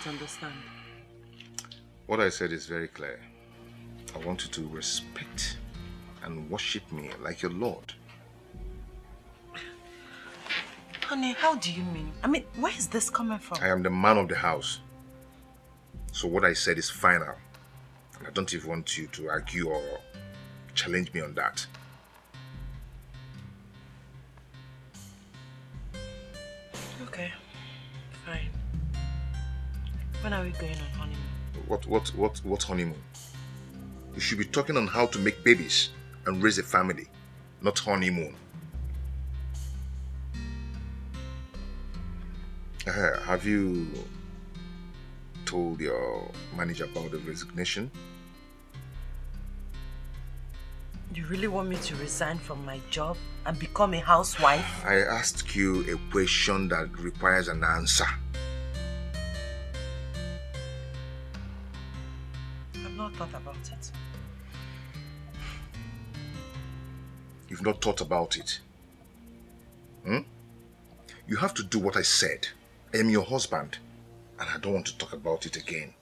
don't understand. What I said is very clear. I want you to respect and worship me like your Lord. Honey, how do you mean? I mean, where is this coming from? I am the man of the house. So what I said is final. And I don't even want you to argue or challenge me on that. Okay, fine. When are we going on honeymoon? What honeymoon? You should be talking on how to make babies and raise a family, not honeymoon. Have you told your manager about the resignation? You really want me to resign from my job and become a housewife? I asked you a question that requires an answer. I've not thought about it. You've not thought about it? You have to do what I said. I am your husband, and I don't want to talk about it again.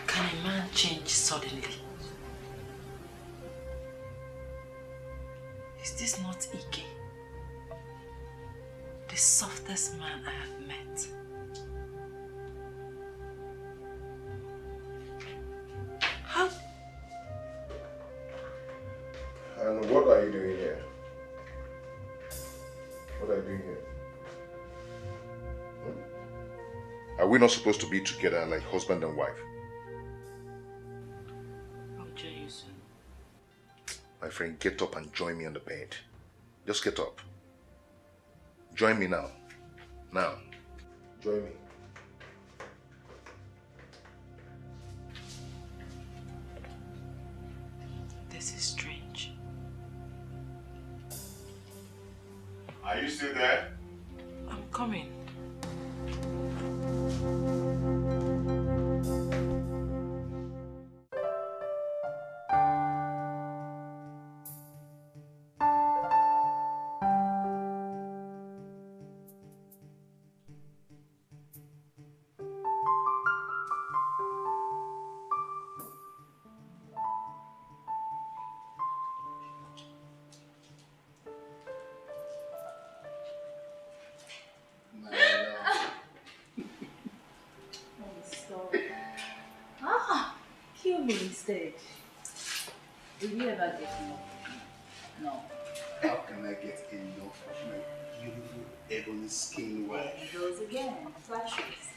Can a man change suddenly? Is this not Ike? The softest man I have met. How? And what are you doing here? What are you doing here? Are we not supposed to be together like husband and wife? I'll join you soon. My friend, get up and join me on the bed. Just get up. Join me now. Now. Join me. This is strange. Are you still there? I'm coming. Instead, will you ever get enough? No. How can I get enough of my beautiful ebony skin wife? There it goes again. Flashes.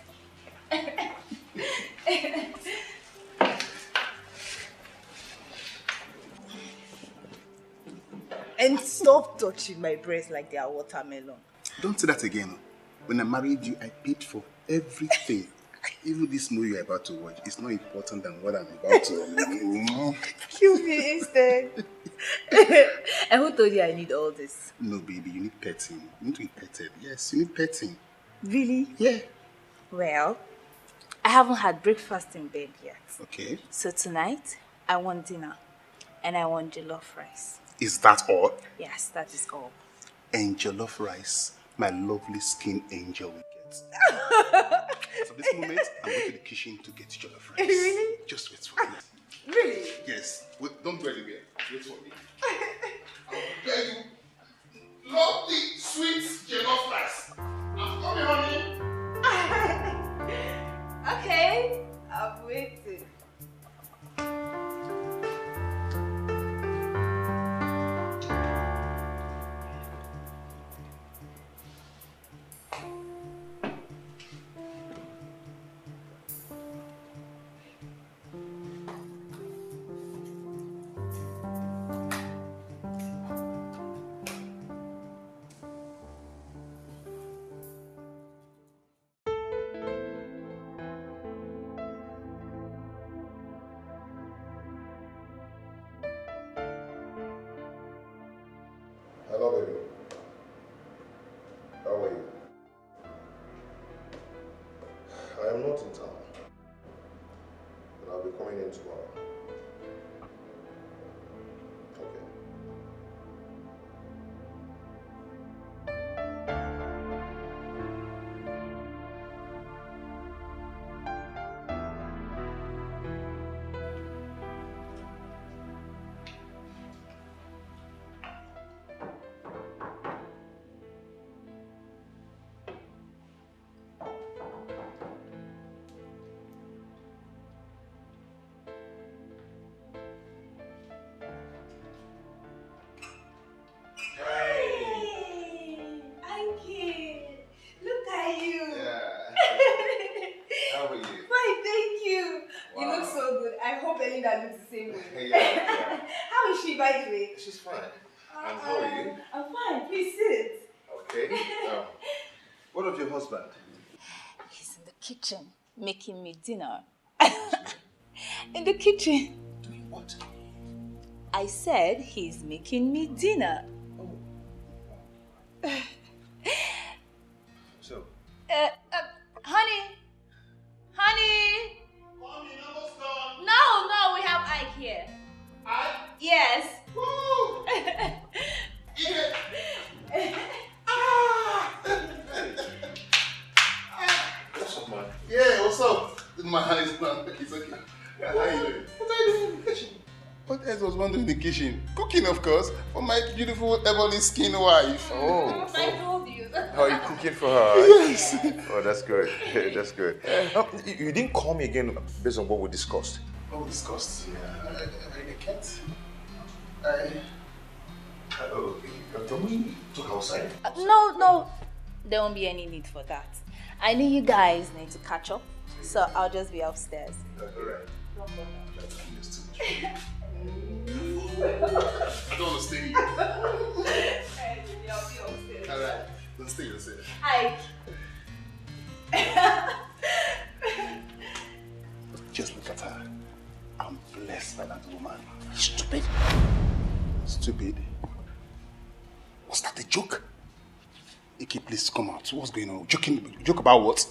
And stop touching my breasts like they are watermelon. Don't say that again. When I married you, I paid for everything. Even this movie you're about to watch is not important than what I'm about to. Kill me instead. And who told you I need all this? No, baby, you need petting. You need to be petted. Yes, you need petting. Really? Yeah. Well, I haven't had breakfast in bed yet. Okay. So tonight, I want dinner. And I want jollof rice. Is that all? Yes, that is all. And jollof rice, my lovely skin angel will get. So this moment, I'm going to the kitchen to get jollof rice. Really? Just wait for me. Really? Yes. Wait, don't go anywhere. Wait for me. I'll prepare you lovely, sweet jollof rice. I'm coming, honey. Okay, I'm waiting. How is she, by the way? She's fine. And how are you? I'm fine. Please sit. Okay. What of your husband? He's in the kitchen making me dinner. In the kitchen. Doing what? I said he's making me dinner. Oh. So? Honey. Honey. Mommy, almost done. No, we have Ike here. Ike? Yes. Woo! Edith! What's up, man? Yeah, what's up? My hand is done. It's okay. How are you doing? What are you doing in the kitchen? What else was one doing in the kitchen? Cooking, of course, for my beautiful ebony skin wife. Oh. I told you. How are you cooking for her? Yes. Oh, that's good. That's good. You didn't call me again based on what we discussed. What we discussed? Yeah, I can't. Can we talk outside? No. There won't be any need for that. I know you guys need to catch up, so I'll just be upstairs. Alright. I don't want to stay here. I'll be upstairs. Alright. Don't stay yourself. Ike. Just look at her. I'm blessed by that woman. Stupid. Stupid? Was that a joke? Ike, please come out. What's going on? Joke about what?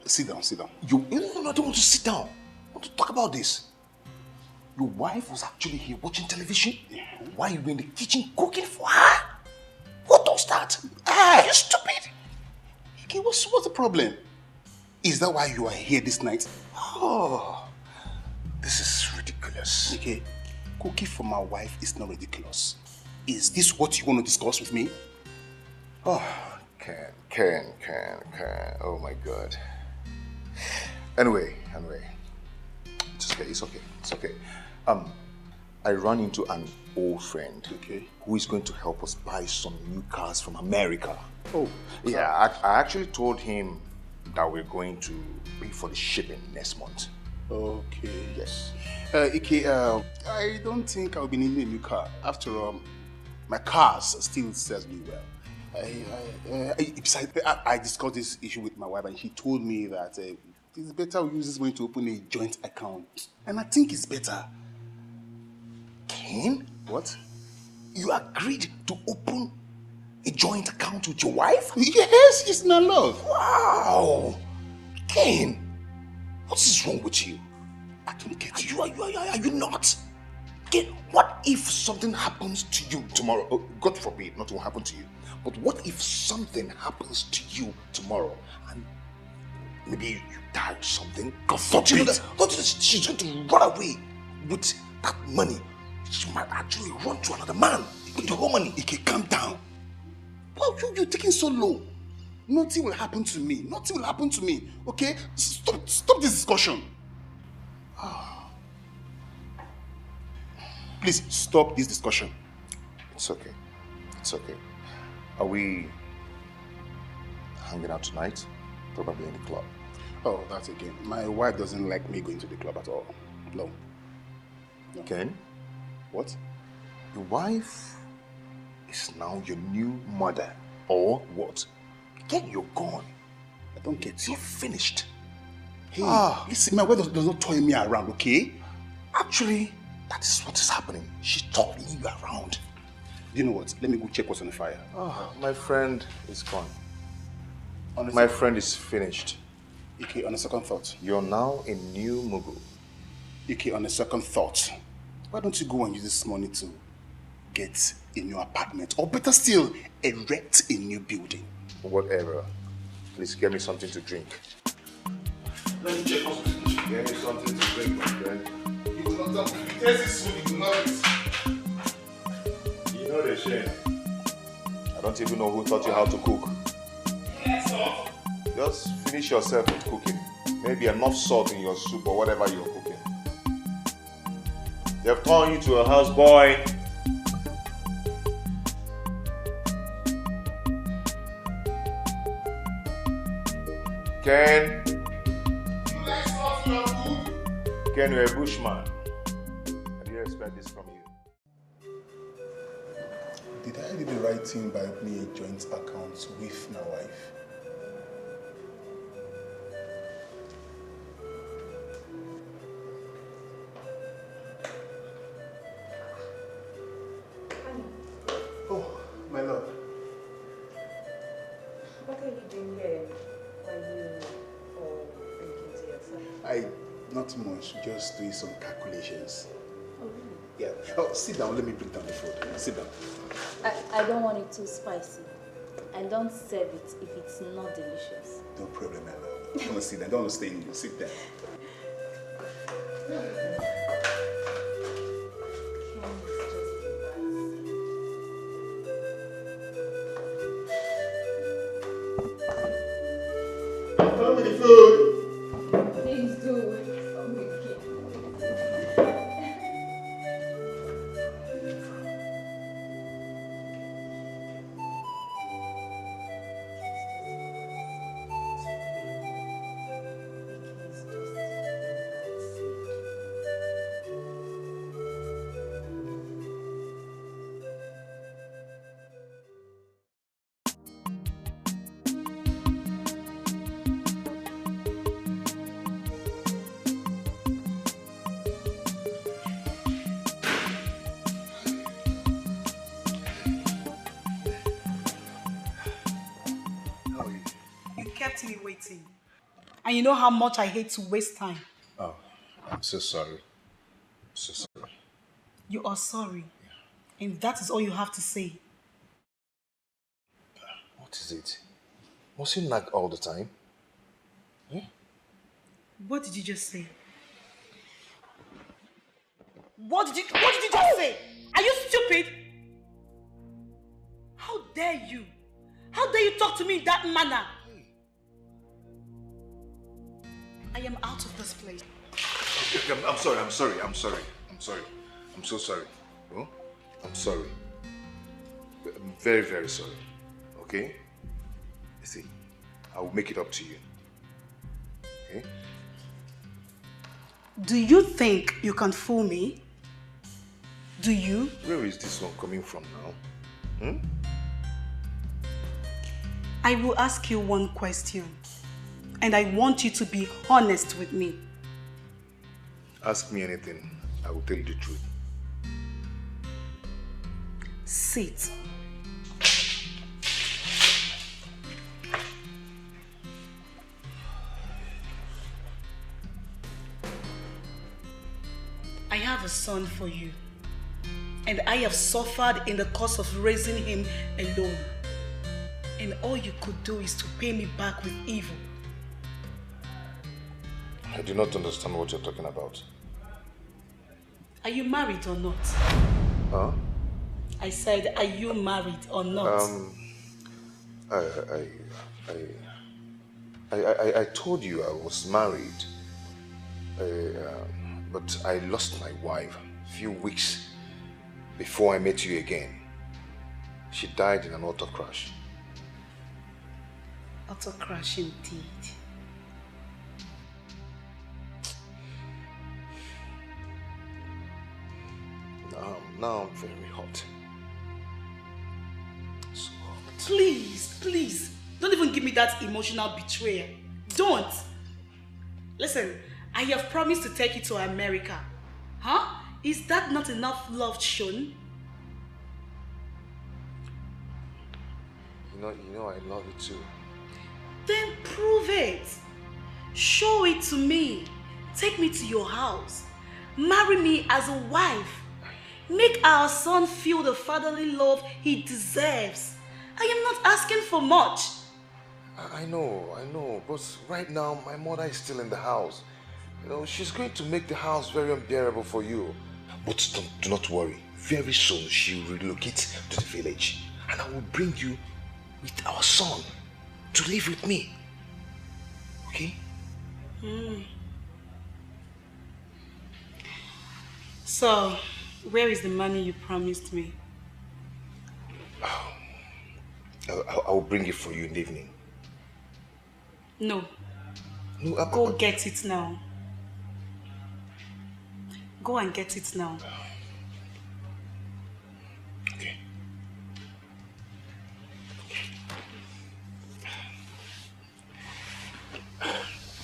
Sit down. No, I don't want to sit down. I want to talk about this. Your wife was actually here watching television while you were in the kitchen cooking for her. What does that? You stupid. Ike, what's the problem? Is that why you are here this night? Oh, this is ridiculous. Ike, cooking for my wife is not ridiculous. Is this what you want to discuss with me? Oh, Ken. Oh my God. Anyway. It's okay. I ran into an old friend who is going to help us buy some new cars from America. Oh. Yeah, I actually told him that we're going to pay for the shipping next month. Okay. Yes. Ike, I don't think I'll be needing a new car. After all, my cars still serves me well. Besides, I discussed this issue with my wife and she told me that it's better we use this money to open a joint account. And I think it's better. Ken? What? You agreed to open a joint account with your wife? Yes, it's my love. Wow! Ken, what is wrong with you? I don't get you. Are you not? Ken, what if something happens to you tomorrow? Oh, God forbid, nothing will happen to you. But what if something happens to you tomorrow and maybe you die or something? God forbid. She's going to run away with that money. She might actually run to another man with the whole money. Ike, calm down. Well, you're taking so low. Nothing will happen to me. Okay? Stop this discussion. Please, stop this discussion. It's okay. Are we hanging out tonight? Probably in the club. Oh, that's again. My wife doesn't like me going to the club at all. No. Ken? What? Your wife is now your new mother, or what? Ken, you're gone. I don't get you. You're finished. Hey, listen, my wife does not toy me around, okay? Actually, that is what is happening. She's toying you around. You know what? Let me go check what's on the fire. Oh, my friend is gone. My friend is finished. Okay, on a second thought. You're now a new Mugu. Okay, on a second thought, why don't you go and use this money to get a new apartment? Or better still, erect a new building? Whatever. Please get me something to drink. Let me check out. Get me something to drink, my friend. You will not tell me. If you taste this food, you will not eat. You know the shame. I don't even know who taught you how to cook. Yes, sir. Just finish yourself with cooking. Maybe enough salt in your soup or whatever you're cooking. They've turned you to a houseboy. Ken? You like salt in your food? Ken, you're a bushman. I didn't expect this from you. Did I do the right thing by opening a joint account with my wife? Oh, my love. What are you doing here? Are you thinking to yourself? Not much, just doing some calculations. Oh, really? Yeah. Oh, sit down, let me bring down the food. Sit down. I don't want it too spicy. And don't serve it if it's not delicious. No problem, my love. Don't want to sit down, don't want to stay in you. Sit down. Come with the food. Please do. Me waiting. And you know how much I hate to waste time. Oh, I'm so sorry. I'm so sorry. You are sorry. Yeah. And that is all you have to say. What is it? Must you nag all the time? Hmm? What did you just say? What did you just say? Are you stupid? How dare you? How dare you talk to me in that manner? I am out of this place. I'm sorry. I'm so sorry. Oh? I'm sorry. I'm very, very sorry. Okay? You see, I will make it up to you. Okay? Do you think you can fool me? Do you? Where is this one coming from now? I will ask you one question. And I want you to be honest with me. Ask me anything. I will tell you the truth. Sit. I have a son for you. And I have suffered in the course of raising him alone. And all you could do is to pay me back with evil. I do not understand what you're talking about. Are you married or not? Huh? I said, are you married or not? I told you I was married, but I lost my wife a few weeks before I met you again. She died in an auto crash. Auto crash indeed. Now I'm very hot. So hot. Please, don't even give me that emotional betrayal. Don't. Listen, I have promised to take you to America. Huh? Is that not enough love shown? You know I love you too. Then prove it. Show it to me. Take me to your house. Marry me as a wife. Make our son feel the fatherly love he deserves. I am not asking for much. I know, but right now my mother is still in the house. You know, she's going to make the house very unbearable for you. But do not worry. Very soon she will relocate to the village, and I will bring you with our son to live with me. Okay? So, where is the money you promised me? I will bring it for you in the evening. No. No, Go get it now. Go and get it now. Okay.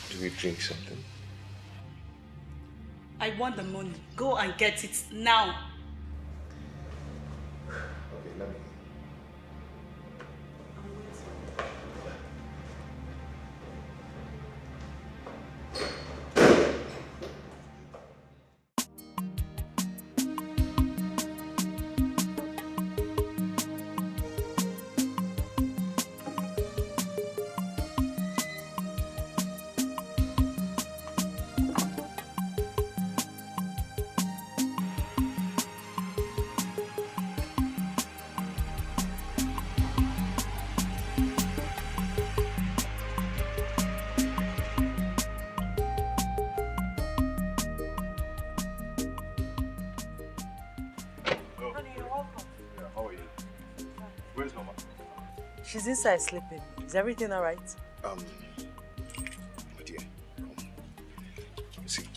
Do we drink something? I want the money. Go and get it now. Okay, let me. She's inside sleeping. Is everything all right? My dear, see,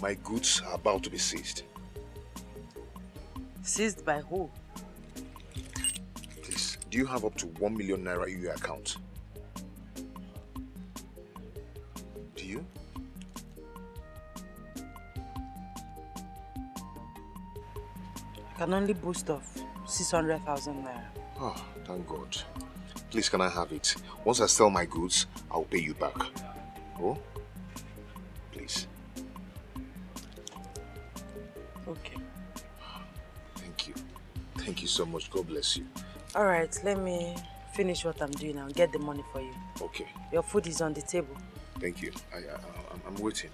my goods are about to be seized. Seized by who? Please, do you have up to 1 million naira in your account? Do you? I can only boast of 600,000 naira. Oh, thank God. Please, can I have it? Once I sell my goods, I'll pay you back. Oh? Please. Okay. Thank you. Thank you so much. God bless you. All right, let me finish what I'm doing and get the money for you. Okay. Your food is on the table. Thank you. I'm waiting.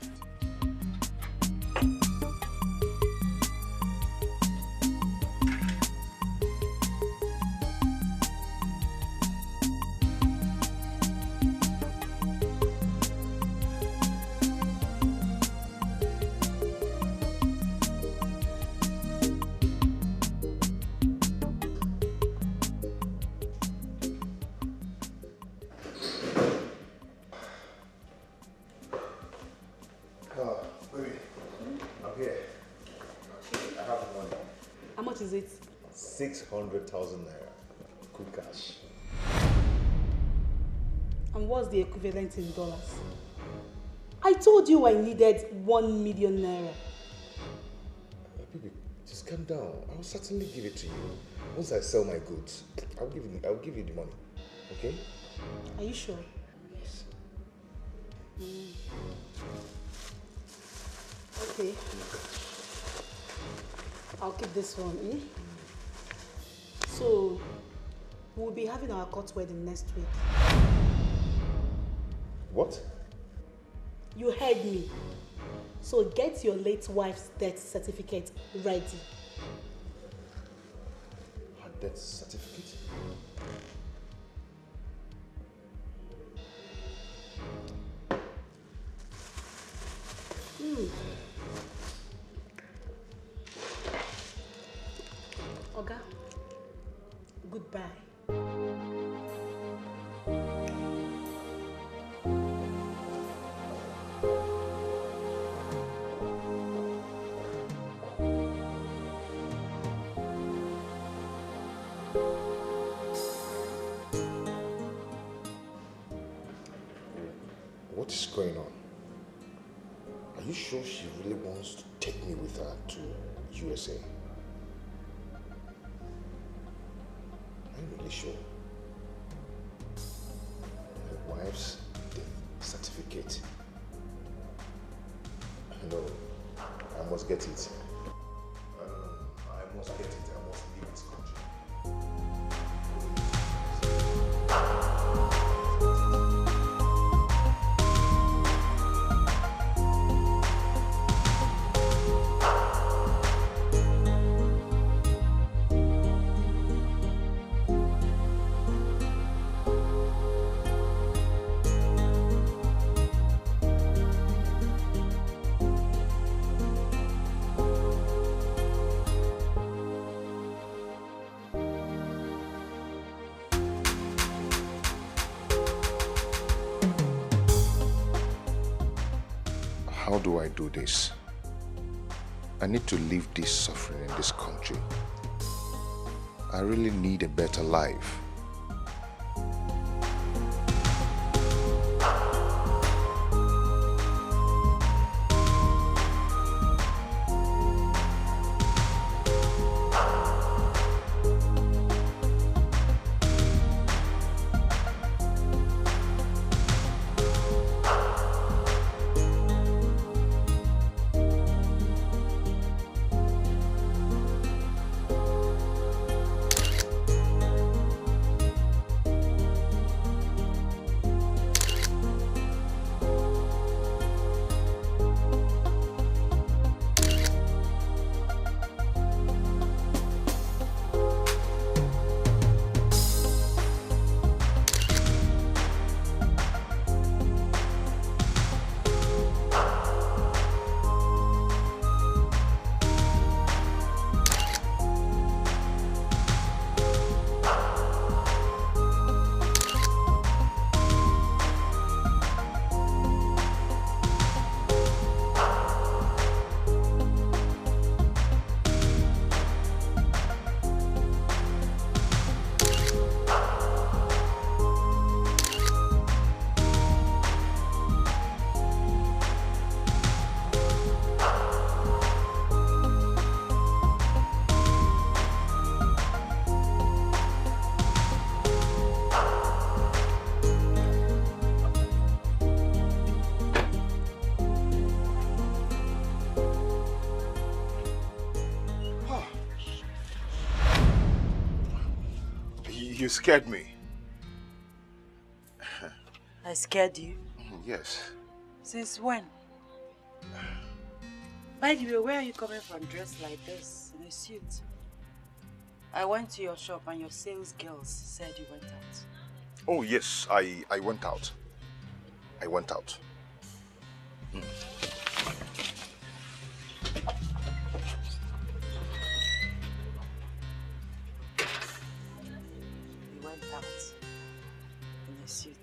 Baby, I'm here. I have the money. How much is it? 600,000 naira. Good cash. And what's the equivalent in dollars? I told you I needed 1 million naira. Baby, just calm down. I'll certainly give it to you. Once I sell my goods, I'll give you the money. Okay? Are you sure? Yes. Okay. I'll keep this one. So, we'll be having our court wedding next week. What? You heard me. So get your late wife's death certificate ready. Her death certificate? Oga, goodbye. What is going on? Are you sure she really wants to take me with her to USA? I'm really sure. My wife's death certificate. No, I get it. I must get it. I must leave this country. How do I do this? I need to leave this suffering in this country. I really need a better life. You scared me. I scared you? Yes. Since when? By the way, where are you coming from dressed like this, in a suit? I went to your shop and your sales girls said you went out. Oh yes, I went out. I went out. You went out in a suit.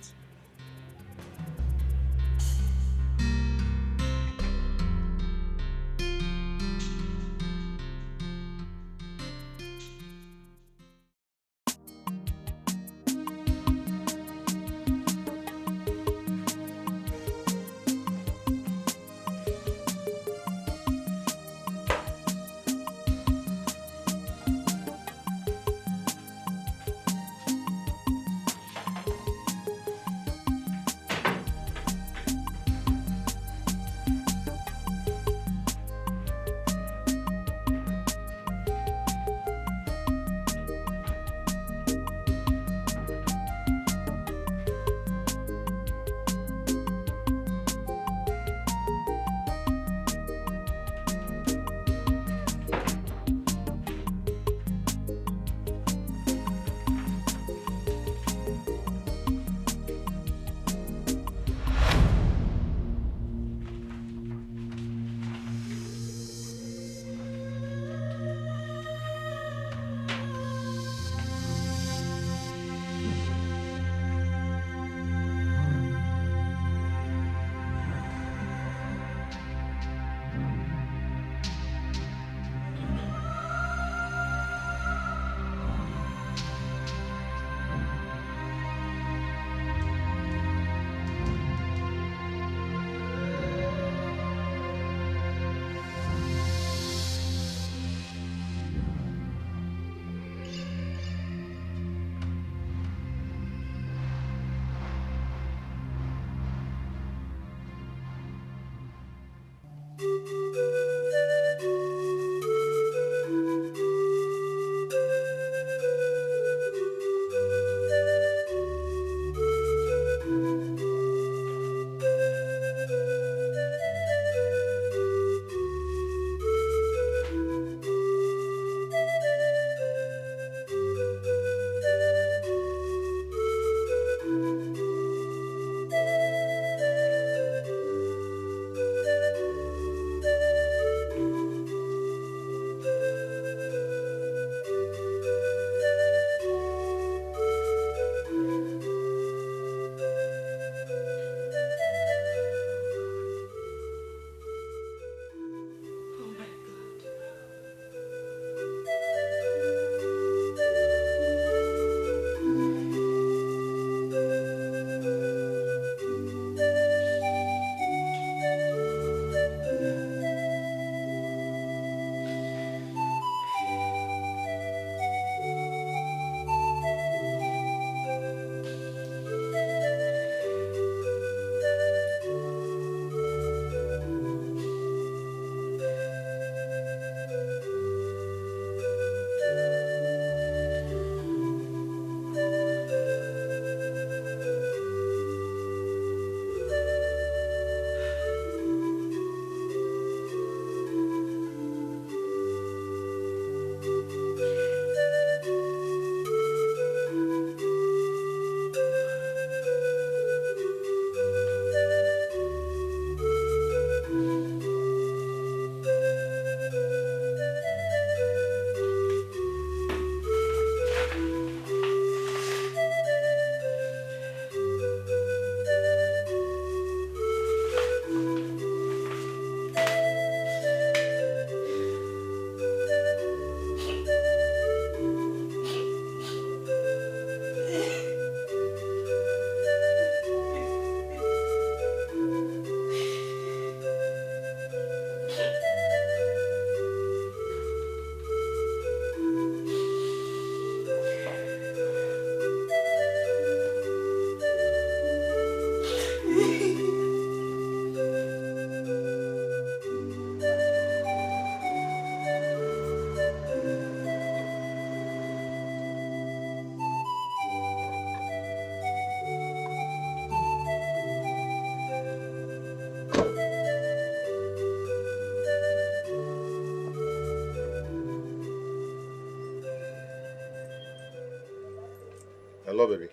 Hello, baby.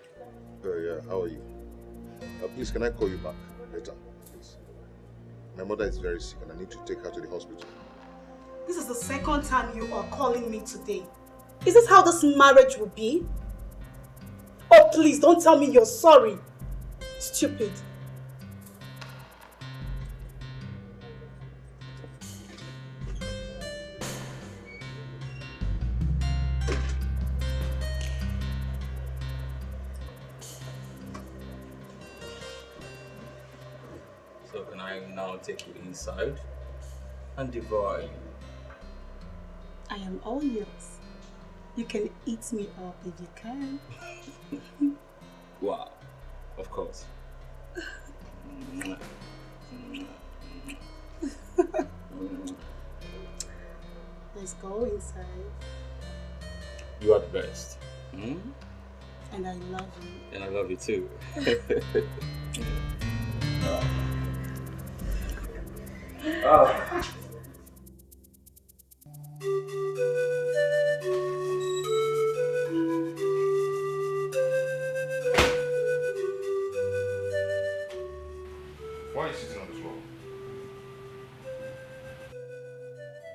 Yeah, how are you? Please, can I call you back later, please? My mother is very sick and I need to take her to the hospital. This is the second time you are calling me today. Is this how this marriage will be? Oh, please, don't tell me you're sorry. Stupid. So can I now take you inside and devour you? I am all yours. You can eat me up if you can. Wow, of course. Let's go inside. You are the best. Hmm? And I love you. And I love you too. Oh. Why are you sitting on the floor?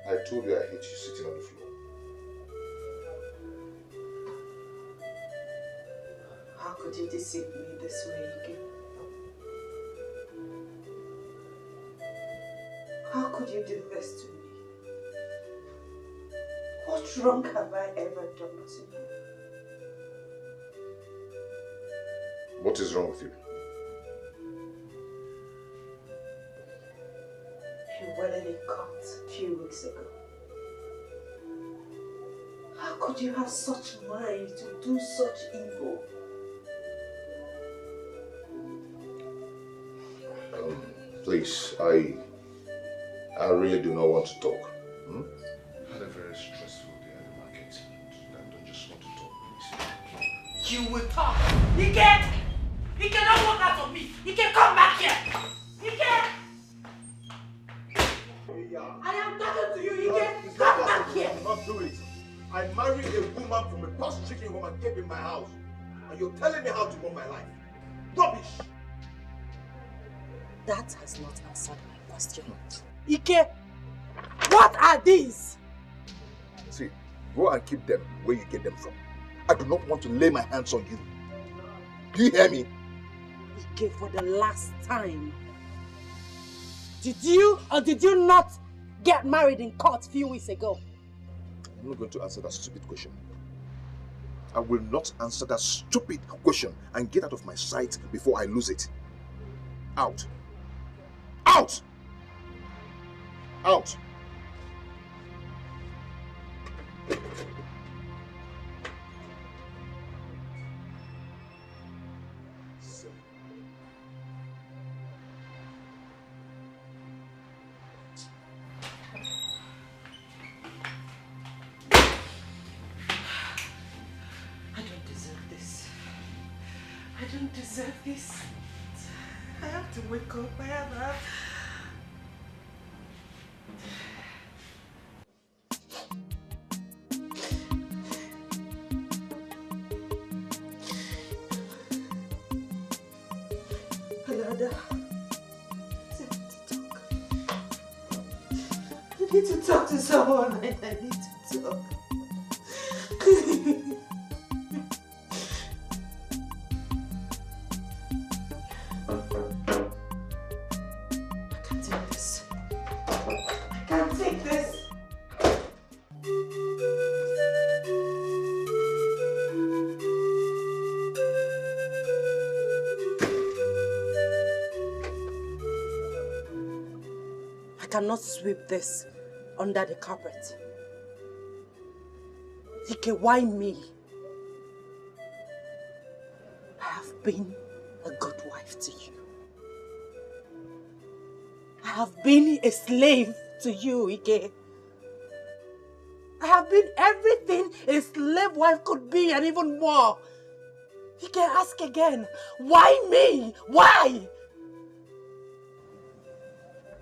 I told you I hate you sitting on the floor. How could you deceive me this way again? How could you do this to me? What wrong have I ever done to you? What is wrong with you? You wedded a court a few weeks ago. How could you have such mind to do such evil? Please, I really do not want to talk. Hmm? I had a very stressful day at the market and I don't just want to talk, please. You will talk. Dikeh! Dikeh, don't walk out of me. Dikeh, come back here. Dikeh! I am talking to you, Dikeh. Come back here. Not do it. I married a woman from a past chicken home and kept in my house. And you're telling me how to run my life. Rubbish! That has not answered my question. Dikeh, what are these? See, go and keep them where you get them from. I do not want to lay my hands on you. Do you hear me? Dikeh, for the last time. Did you or did you not get married in court a few weeks ago? I'm not going to answer that stupid question. I will not answer that stupid question and get out of my sight before I lose it. Out. Out! Out! I don't deserve this. I don't deserve this. I have to wake up. I have. Alada, I need to talk to someone. I need to talk. Cannot sweep this under the carpet. Dikeh, why me? I have been a good wife to you. I have been a slave to you, Dikeh. I have been everything a slave wife could be and even more. Dikeh, ask again. Why me? Why?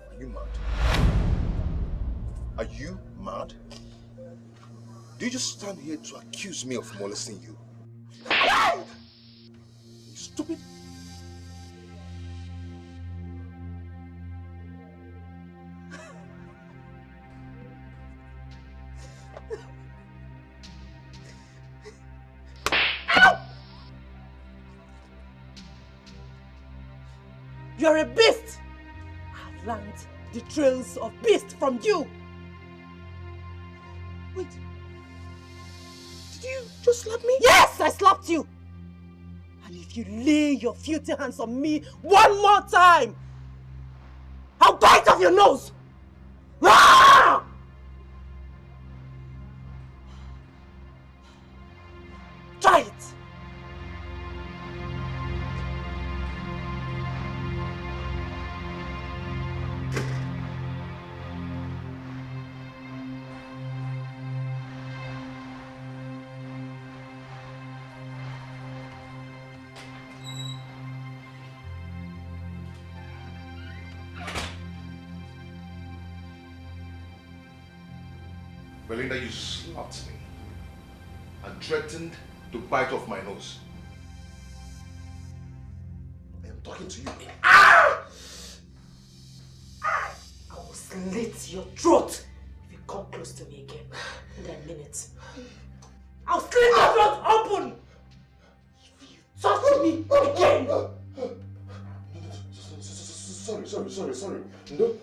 Are you mad? Are you mad? Do you just stand here to accuse me of molesting you? stupid. You're a beast! I've learned the trails of beast from you! Wait. Did you just slap me? Yes, I slapped you! And if you lay your filthy hands on me one more time, I'll bite off your nose! Ah! Try it! Belinda, you slapped me and threatened to bite off my nose. I am talking to you. Ah! I will slit your throat if you come close to me again in a minute. I'll slit your throat open if you touch me again. Sorry. No.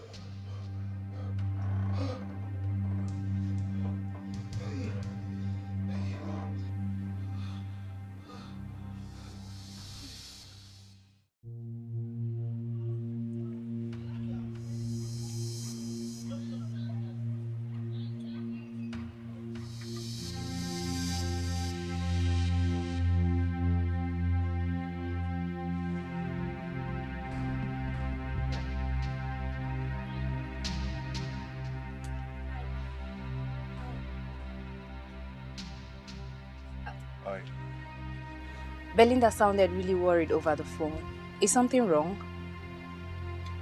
Belinda sounded really worried over the phone. Is something wrong?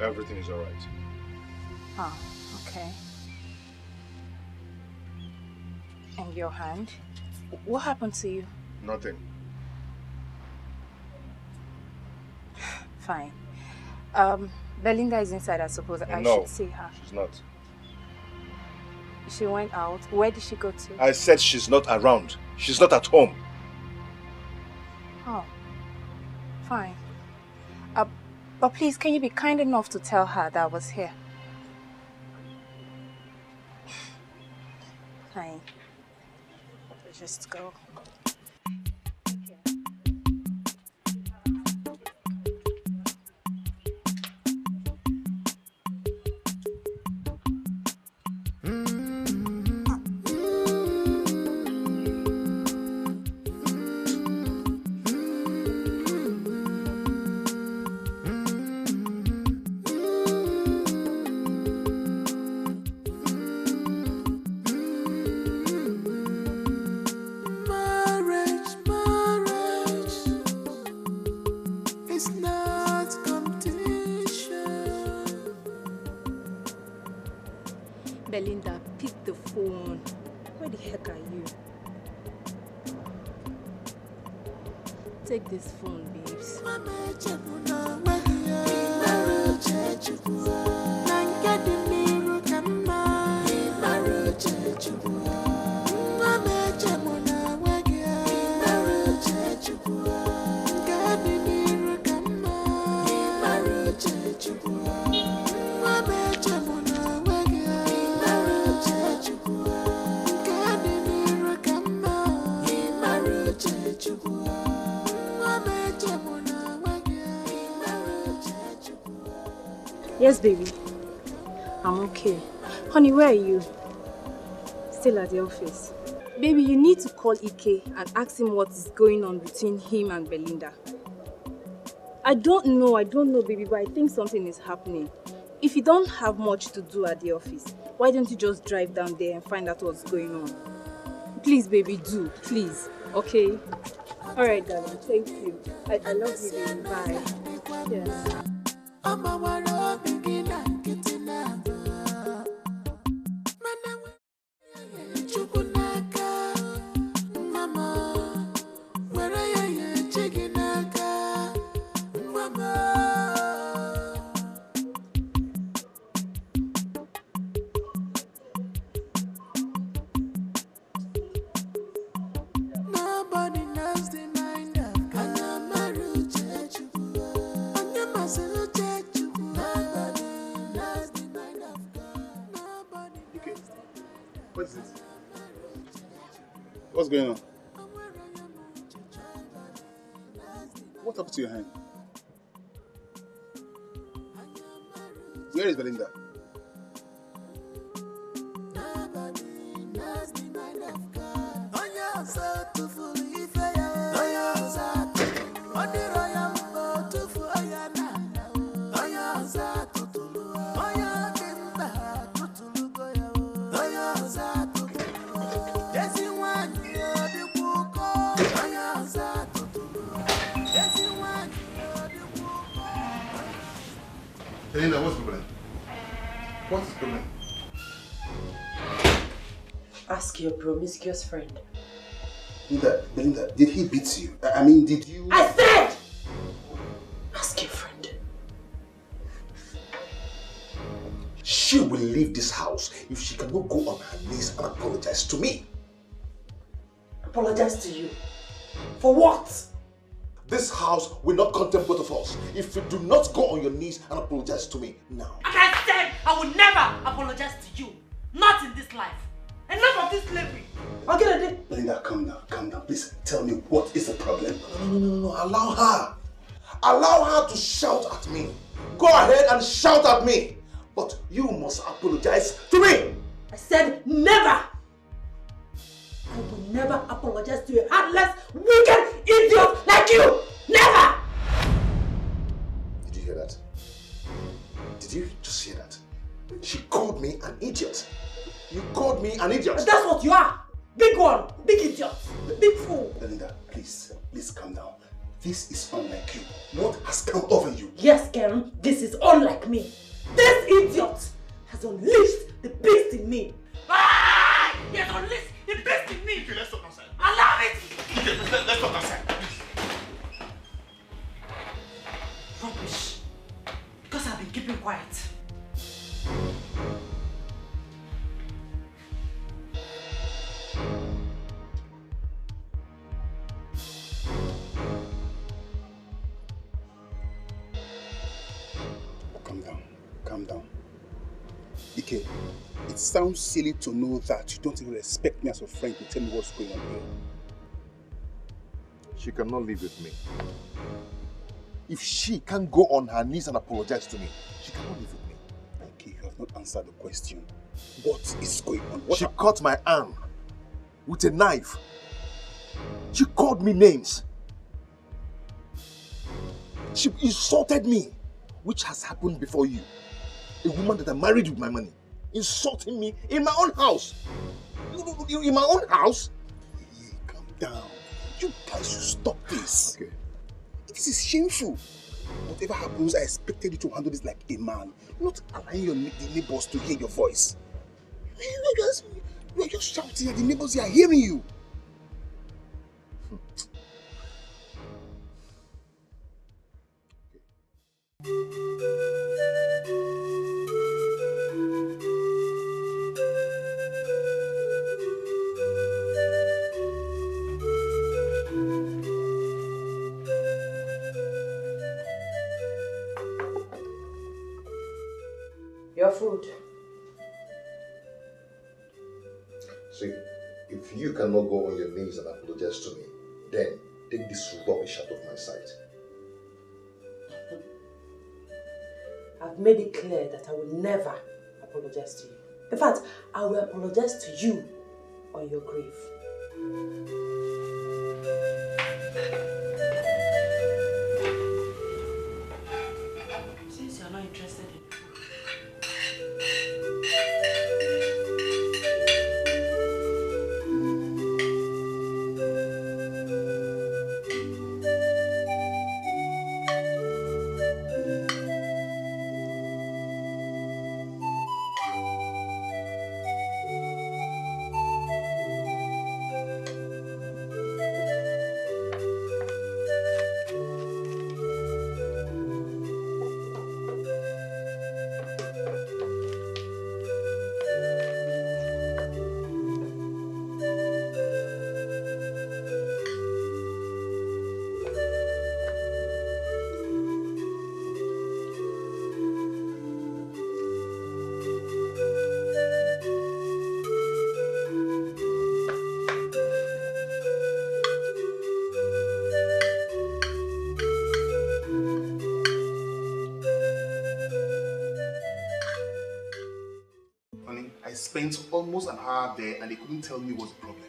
Everything is alright. Ah, okay. And your hand? What happened to you? Nothing. Fine. Belinda is inside, I suppose. I should see her. She's not. She went out. Where did she go to? I said she's not around. She's not at home. Oh, fine. But please, can you be kind enough to tell her that I was here? Fine. Let's just go. Belinda, pick the phone. Where the heck are you? Take this phone, babes. Yes, baby. I'm okay. Honey, where are you? Still at the office. Baby, you need to call Ike and ask him what is going on between him and Belinda. I don't know, baby, but I think something is happening. If you don't have much to do at the office, why don't you just drive down there and find out what's going on? Please, baby, do. Please. Okay? Alright, darling. Thank you. I love you, baby. Bye. Yes. What's going on? What happened to your hand? Where is Belinda? Belinda, what's the problem? What's the problem? Ask your promiscuous friend. Belinda, did he beat you? I mean, did you... I said! Ask your friend. She will leave this house if she cannot go on her knees and apologize to me. Apologize to you? For what? This house will not contain both of us if you do not go on your knees and apologize to me now. And I said I would never apologize to you. Not in this life. Enough of this slavery. Okay, Belinda, calm down. Please tell me what is the problem. No. Allow her. Allow her to shout at me. Go ahead and shout at me. But you must apologize to me. I said never. I will never apologize to a heartless, wicked idiot like you! Never! Did you hear that? Did you just hear that? She called me an idiot. You called me an idiot. But that's what you are. Big one, big idiot, big fool. Belinda, please calm down. This is unlike you. What has come over you? Yes, Karen, this is unlike me. This idiot has unleashed the beast in me. Ah! He has unleashed the beast in me. Okay, let's talk outside. Allow it. Okay, let's talk outside. Rubbish. Because I've been keeping quiet. Calm down. Dikeh, it sounds silly to know that you don't even respect me as a friend to tell me what's going on here. She cannot live with me. If she can't go on her knees and apologize to me, she cannot live with me. Okay, you have not answered the question. What is going on? She cut my arm with a knife. She called me names. She insulted me, which has happened before you. A woman that I married with my money, insulting me in my own house. In my own house? Hey, calm down. You guys should stop this. Okay. This is shameful. Whatever happens, I expected you to handle this like a man, not allowing the neighbors to hear your voice. You are just shouting at the neighbors, they are hearing you. Your food. See, if you cannot go on your knees and apologize to me, then take this rubbish out of my sight. I've made it clear that I will never apologize to you. In fact, I will apologize to you on your grave. Since you're not interested in spent almost an hour there and they couldn't tell me what's the problem.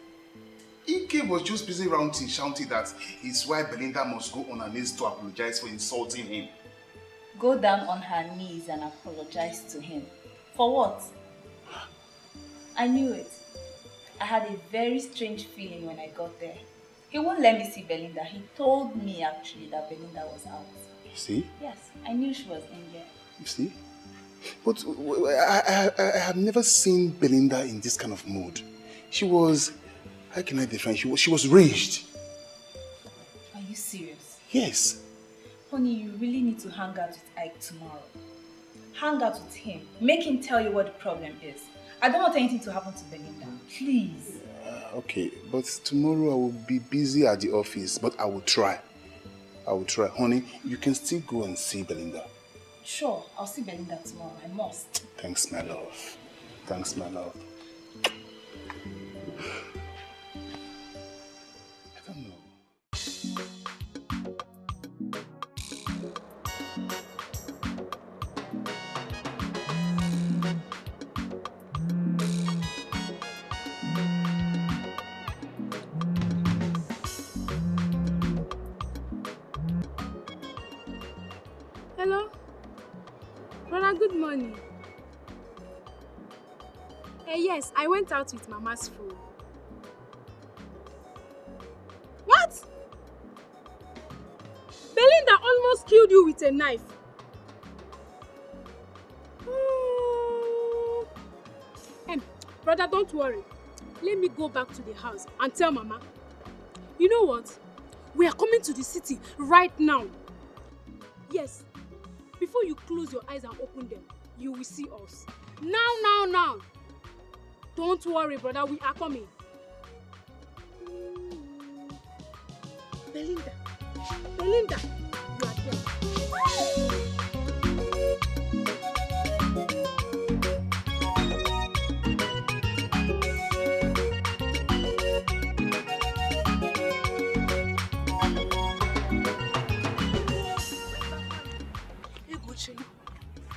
Ike was just busy ranting, shouting that his wife Belinda must go on her knees to apologize for insulting him. Go down on her knees and apologize to him. For what? I knew it. I had a very strange feeling when I got there. He won't let me see Belinda. He told me actually that Belinda was out. You see? Yes, I knew she was in there. You see? But I have never seen Belinda in this kind of mood. She was, how can I define? She was raged. Are you serious? Yes. Honey, you really need to hang out with Ike tomorrow. Hang out with him. Make him tell you what the problem is. I don't want anything to happen to Belinda. Please. Okay, but tomorrow I will be busy at the office, but I will try. I will try. Honey, you can still go and see Belinda. Sure, I'll see Belinda tomorrow. I must. Thanks, my love. Thanks, my love. I don't know. Hello? Brother, good morning. Yes, I went out with Mama's food. What? Belinda almost killed you with a knife. Brother, don't worry. Let me go back to the house and tell Mama. You know what? We are coming to the city right now. Yes. Before you close your eyes and open them, you will see us. Now. Don't worry, brother. We are coming. Belinda. You are there.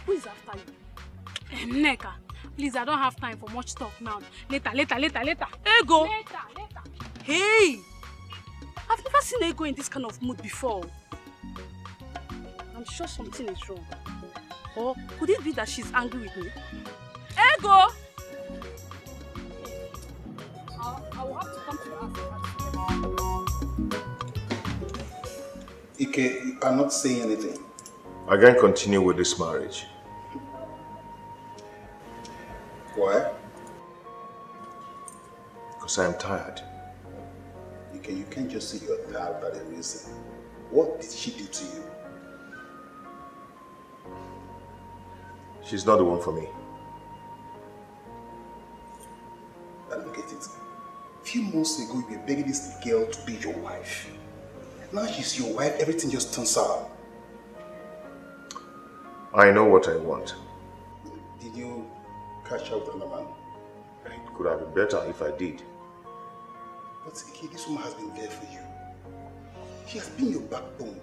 Who is after you? Neka, please, I don't have time for much talk now. Later. Ego! Later. Hey! I've never seen Ego in this kind of mood before. I'm sure something is wrong. Or could it be that she's angry with me? Ego! I will have to come to your house. Ike, you are not saying anything. I can't continue with this marriage. Why? Because I am tired. You can't just say you're tired by the reason. What did she do to you? She's not the one for me. I don't get it. A few months ago, you were begging this girl to be your wife. Now she's your wife, everything just turns sour. I know what I want. Did you catch up with another man? It could have been better if I did. But Ike, this woman has been there for you. She has been your backbone.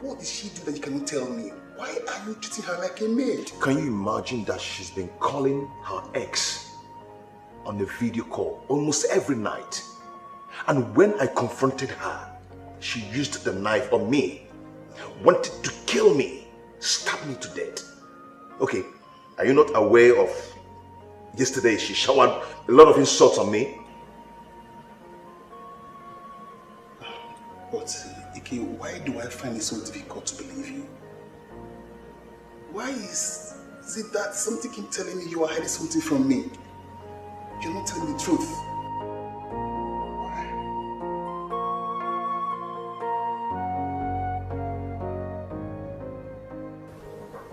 What did she do that you cannot tell me? Why are you treating her like a maid? Can you imagine that she's been calling her ex on a video call almost every night? And when I confronted her, she used the knife on me, wanted to kill me, stab me to death. Okay, are you not aware of yesterday she showered a lot of insults on me? But Ike, why do I find it so difficult to believe you? Why is it that something keeps telling me you are hiding something from me? You're not telling the truth. Why?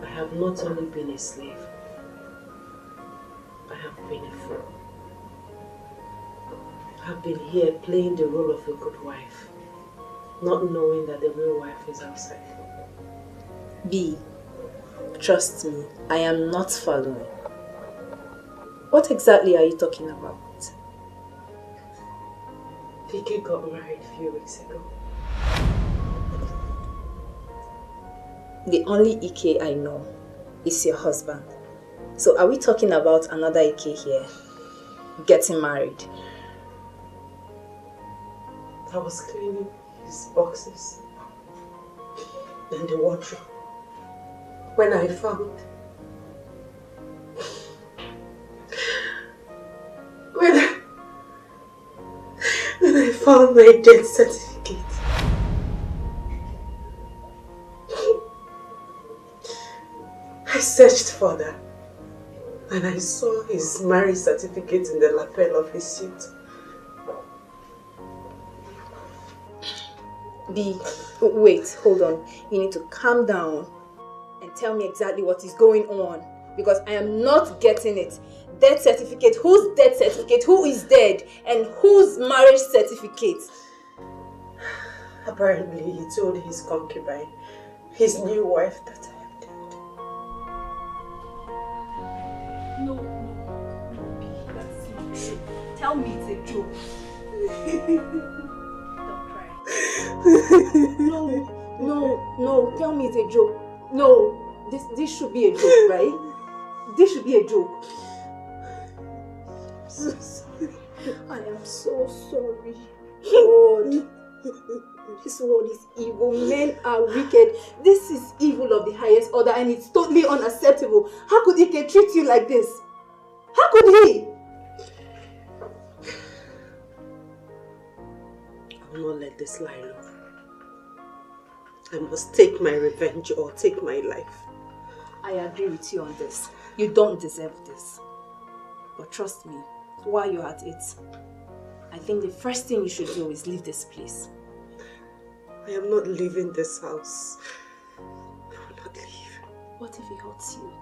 I have not only been a slave, I have been a fool. I have been here playing the role of a good wife, not knowing that the real wife is outside. B, trust me, I am not following. What exactly are you talking about? Dikeh got married a few weeks ago. The only Ike I know is your husband. So are we talking about another Ike here? Getting married? I was cleaning his boxes in the wardrobe when I found my death certificate. I searched for that and I saw his marriage certificate in the lapel of his suit. Wait, hold on. You need to calm down and tell me exactly what is going on, because I am not getting it. Death certificate? Whose death certificate? Who is dead? And whose marriage certificate? Apparently, he told his concubine, his new wife, that I am dead. No, that's not true. Tell me it's a joke. Don't cry. No, tell me it's a joke. No, this should be a joke, right? This should be a joke. I'm so sorry. I am so sorry. God. This world is evil. Men are wicked. This is evil of the highest order and it's totally unacceptable. How could Ike treat you like this? How could he? I will not let this lie low. I must take my revenge or take my life. I agree with you on this. You don't deserve this. But trust me, while you're at it, I think the first thing you should do is leave this place. I am not leaving this house. I will not leave. What if he hurts you?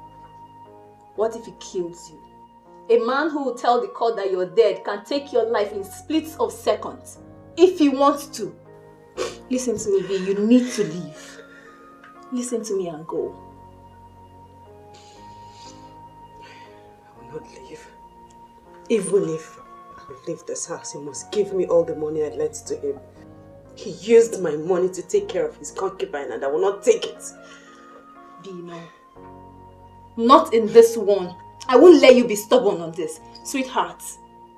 What if he kills you? A man who will tell the court that you're dead can take your life in splits of seconds. If he wants to. Listen to me, B. You need to leave. Listen to me and go. I will not leave. Even if I leave this house, he must give me all the money I lent to him. He used my money to take care of his concubine and I will not take it. B, no. Not in this one. I won't let you be stubborn on this. Sweetheart,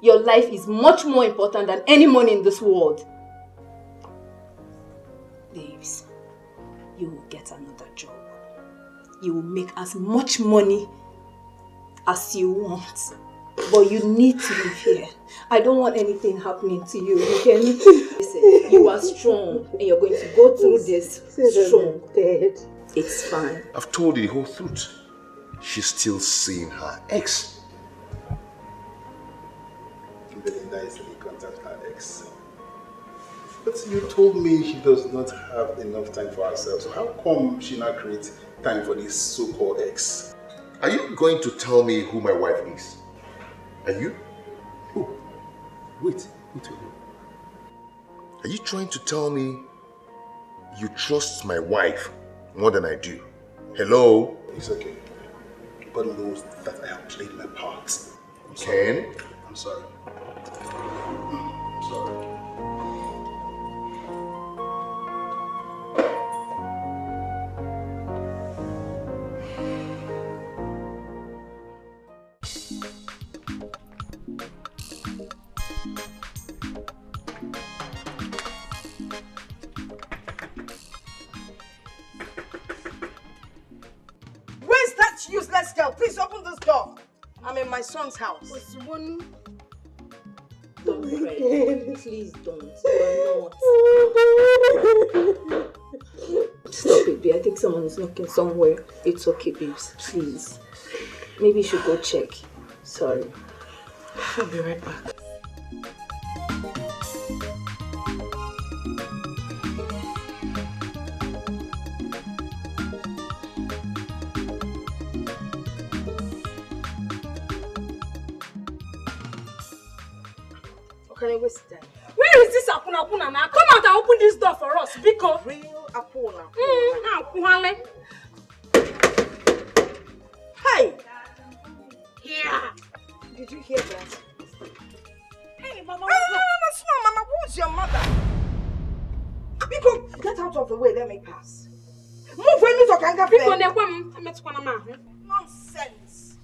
your life is much more important than any money in this world. Babes, you will get another job. You will make as much money as you want. But you need to live here. I don't want anything happening to you. Listen, you are strong and you're going to go through this strong. It's fine. I've told you the whole truth. She's still seeing her ex. Very nicely contact her ex. But you told me she does not have enough time for herself. So how come she now creates time for this so-called ex? Are you going to tell me who my wife is? Are you? Oh, wait. Are you trying to tell me you trust my wife more than I do? Hello? It's okay. God knows that I have played my part. I'm sorry. I'm sorry. Useless girl, please open this door. I'm in my son's house. Don't cry. Please don't. You are not. Stop it, babe. I think someone is knocking somewhere. It's okay, babes. Please. Maybe you should go check. Sorry. I'll be right back. Where is this Apuna now? Come out and open this door for us, because real Apuna. Hey! Yeah! Did you hear that? Hey, Mama. Mama, who's your mother? Because get out of the way, let me pass. Move when you talk and get nonsense.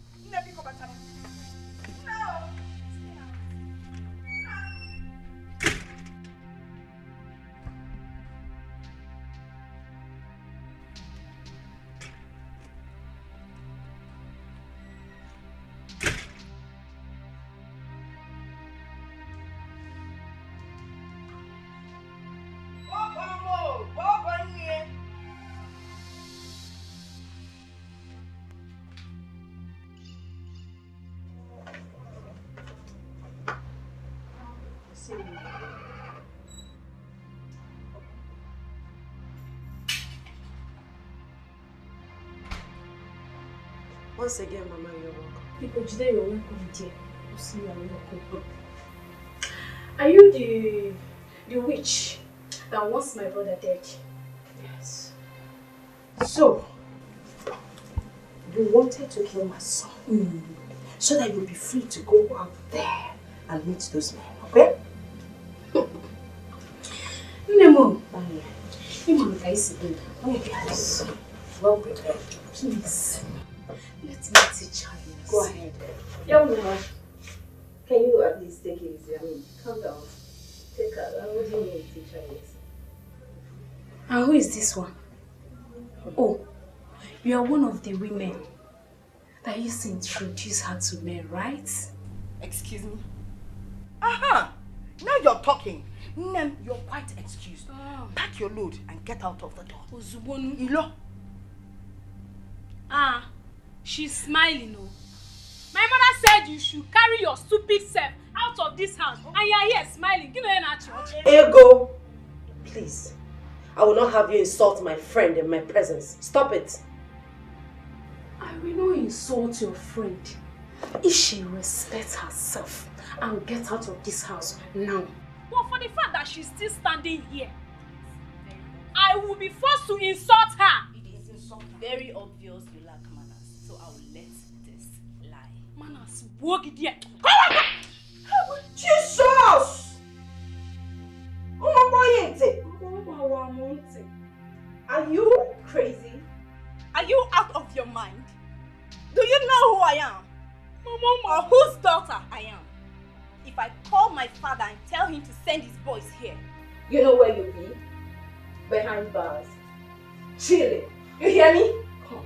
see you. Once again, Mama, you're welcome. People, today you're welcome, dear. We'll see you and welcome. Are you the witch that wants my brother dead? Yes. So, you wanted to kill my son so that you'll be free to go out there and meet those men, okay? Nemo, please. Well prepared. Please. Let me teach her. Go ahead. Young woman, can you at least take it easy? I mean, calm down. Take her. What do you mean teach her this? And who is this one? Oh, you are one of the women that used to introduce her to men, right? Excuse me? Aha! Now you're talking. Nem, you're quite excused. Pack your load and get out of the door. Ilo. Ah, she's smiling. Oh. My mother said you should carry your stupid self out of this house, and you're here smiling. Give me an church. Ego, please. I will not have you insult my friend in my presence. Stop it. I will not insult your friend if she respects herself and get out of this house now. But for the fact that she's still standing here, I will be forced to insult her. It is very obvious you lack manners, so I will let this lie. Manners, walk it here. Jesus! Are you crazy? Are you out of your mind? Do you know who I am? Or whose daughter I am? If I call my father and tell him to send his boys here, You know where you'll be? Behind bars. Chilling. You hear me? Come.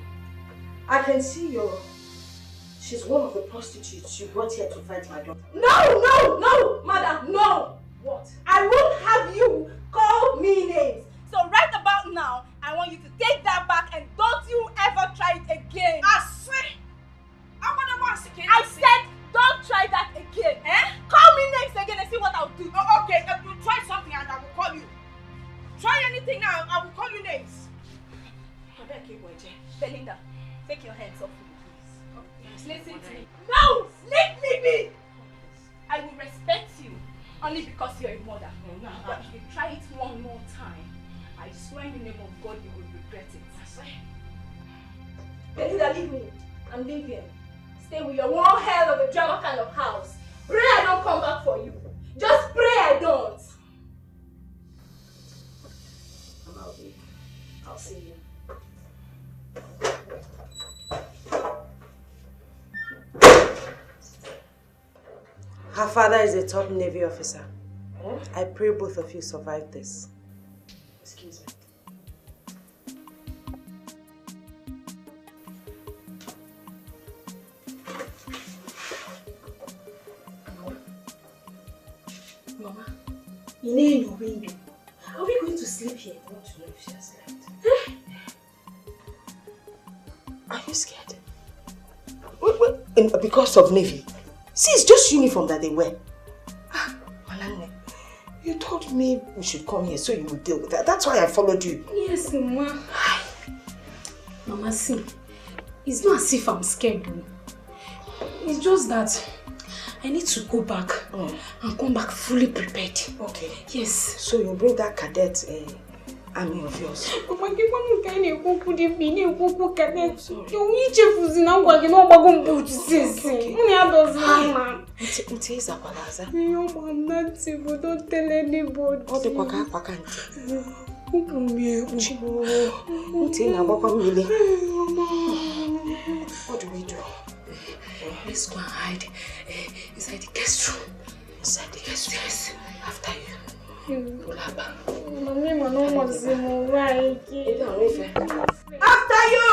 I can see she's one of the prostitutes you brought here to fight my daughter. No, madam, no! What? I won't have you call me names. so right about now, I want you to take that back and don't you ever try it again. I said don't try that again. Call me names again and see what I'll do. Oh, okay, you try something and I will call you. Try anything now, I will call you names. Belinda, take your hands off me, please. Listen to me. No! Let me be! I will respect you only because you're a mother. But if you try it one more time, I swear in the name of God you will regret it. Belinda, leave me. I'm leaving. Stay with your one hell of a drama kind of house. Pray I don't come back for you. Just pray I don't. I'm out here. I'll see you. Her father is a top Navy officer. I pray both of you survive this. Excuse me. Mama, Ini Edo window. Are we going to sleep here? I want to know if she has slept. Are you scared? Wait, because of Navy? See, it's just uniform that they wear. Malane, you told me we should come here so you would deal with that. That's why I followed you. Yes, Mama. Mama, see, it's not as if I'm scared. It's just that I need to go back and come back fully prepared. Okay. Yes. So you bring that cadet army of yours. Mama, give one kind of cook the video cook cadet. You each of in our wagon or wagon boot. Okay. Mama. It is a palaza. No, I'm not simple. Don't tell anybody. What the quack? What do we do? Let's go and hide inside the guest room. Inside the guest room? Yes. After you. After you!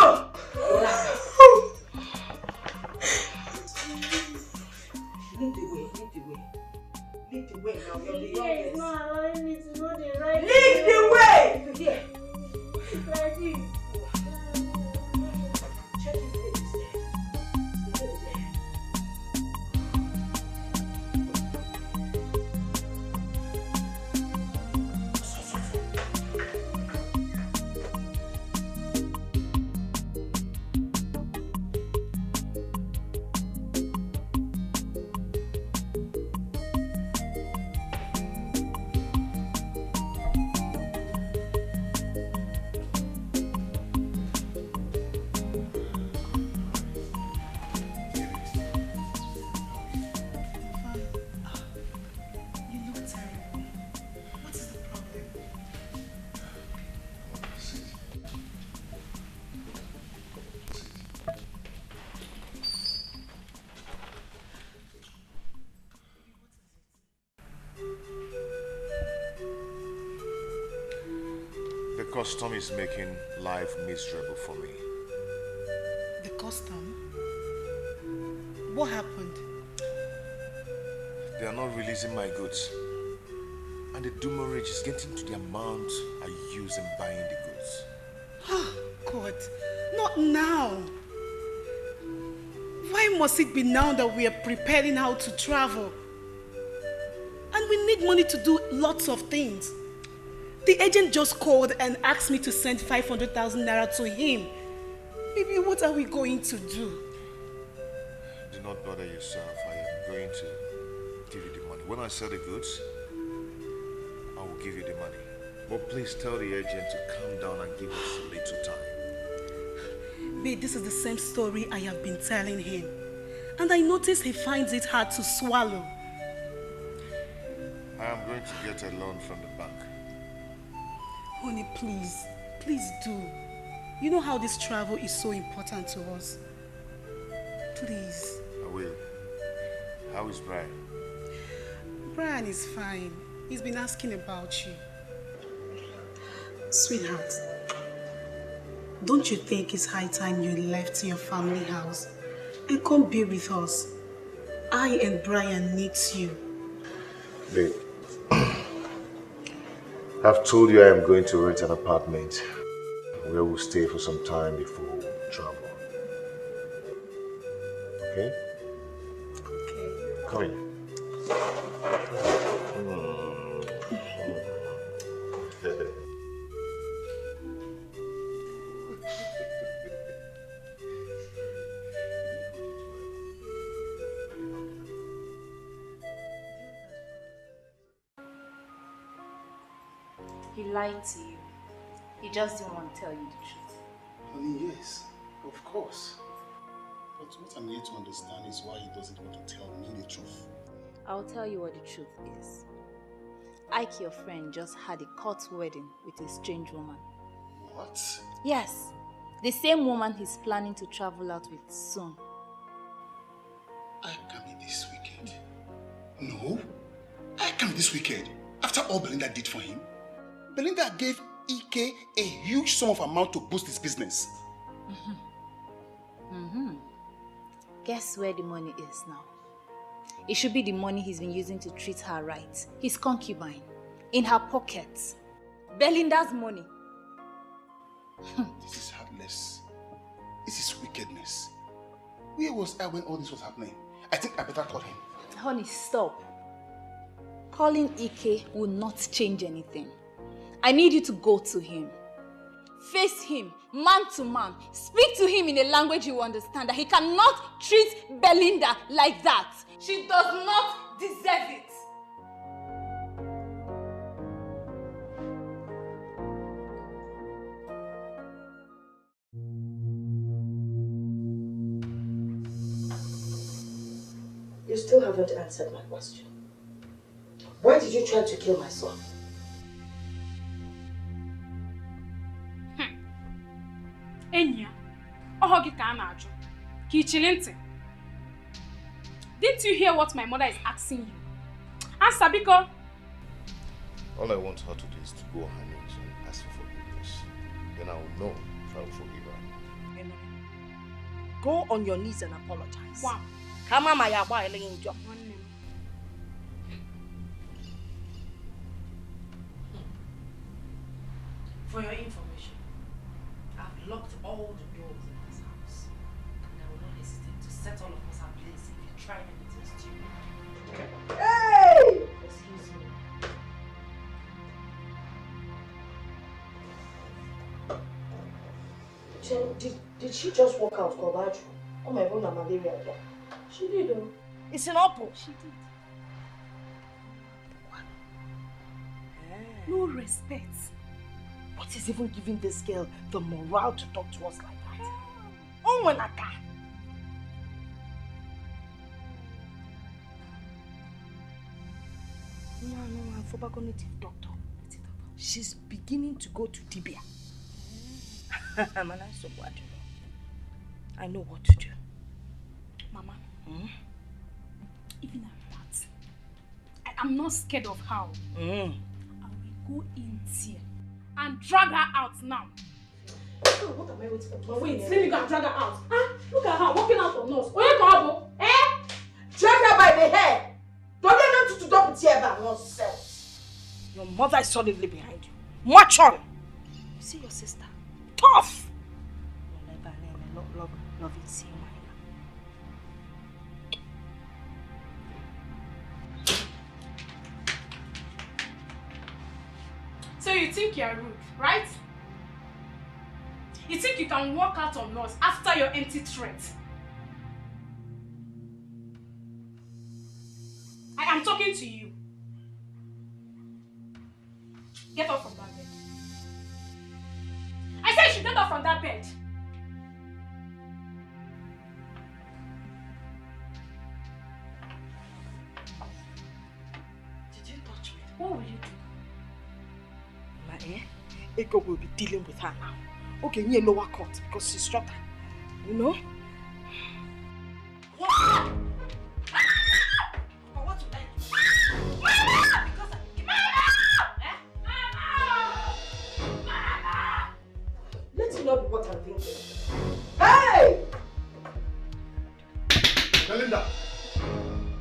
Lead the way. Lead the way now. You're the youngest. It's not allowing me to go the right way. Lead the way! Here. Like this. Check this place. Stay there. custom is making life miserable for me. The custom? What happened? They are not releasing my goods. And the demurrage is getting to the amount I use in buying the goods. Oh, God. Not now. Why must it be now that we are preparing how to travel? And we need money to do lots of things. The agent just called and asked me to send 500,000 naira to him. Baby, what are we going to do? Do not bother yourself. I am going to give you the money. When I sell the goods, I will give you the money. But please tell the agent to calm down and give us a little time. Babe, this is the same story I have been telling him. And I notice he finds it hard to swallow. I am going to get a loan from the bank. Honey, please. Please do. You know how this travel is so important to us. Please. I will. How is Brian? Brian is fine. He's been asking about you. Sweetheart, don't you think it's high time you left your family house and come be with us? I and Brian need you. Babe, I've told you I am going to rent an apartment where we'll stay for some time before we travel. Okay? Okay. Come in. He lied to you. He just didn't want to tell you the truth. Honey, yes, of course. But what I'm yet to understand is why he doesn't want to tell me the truth. I'll tell you what the truth is. Ike, your friend, just had a court wedding with a strange woman. What? Yes, the same woman he's planning to travel out with soon. I can't be this wicked. No, I can't be this wicked. After all Belinda did for him, Belinda gave Ike a huge sum of amount to boost his business. Guess where the money is now? It should be the money he's been using to treat her right. His concubine. In her pocket. Belinda's money. This is heartless. This is wickedness. Where was I when all this was happening? I think I better call him. Honey, stop. Calling Ike will not change anything. I need you to go to him. Face him, man to man. Speak to him in a language you understand, that he cannot treat Belinda like that. She does not deserve it. You still haven't answered my question. Why did you try to kill my son? Enya, ohogi ka na-ajụ. Ka ichili ntị. Didn't you hear what my mother is asking you? Answer, biko. All I want her to do is to go on her knees and ask for forgiveness. Then I will know if I will forgive her. Go on your knees and apologize. Wow. Kama ma ya gba ele njọ. For your information, I've locked all the doors in this house. And I will not hesitate to set all of us ablaze if you try anything stupid. Hey! Excuse me. Chen, did she just walk out of the bathroom? Oh my god, malaria again. She did though. It's an apple. She did. No respect. What is even giving this girl the morale to talk to us like that? Onwuka! No, I'm for cognitive doctor. She's beginning to go to Dibia. I know what to do. Mama, even at that, I'm not scared of how. I will go in there and drag her out now. Oh, what am I waiting for? Wait, let me go and drag her out. Ah, look at her walking out on us. Where you eh? Drag her by the hair. Don't let them to dump it here by oneself. Your mother is solidly behind you. March on. You see your sister? Tough. Love it, see So you think you're rude, right? You think you can walk out on us after your empty threat? I am talking to you. Get up from that bed. I said you should get up from that bed. Did you touch me? What will you do? Ego will be dealing with her now. Okay, in lower court because she's struck her. You know? What? Let it not be what I'm thinking. Hey! Belinda!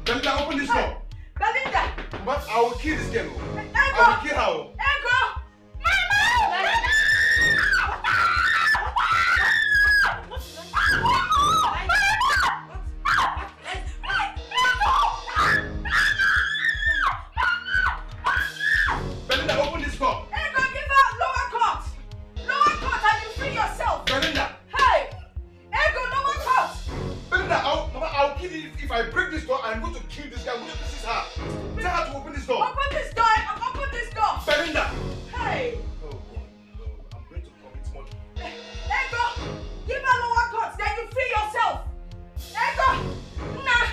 Belinda, open this door! Belinda! But I will kill this girl. Ego! I will kill her. Ego! Belinda, open this door! Ego, give her lower court! Lower court and you free yourself! Belinda! Hey! Ego, lower court! Belinda, I'll kill you if I break this door. I'm going to kill this guy. I'm going to this is her. Tell her to open this door. Open this door! Open this door! Belinda! Hey! Oh boy, no, I'm going to commit murder. Ego, give her lower court, then you free yourself. Ego, nah.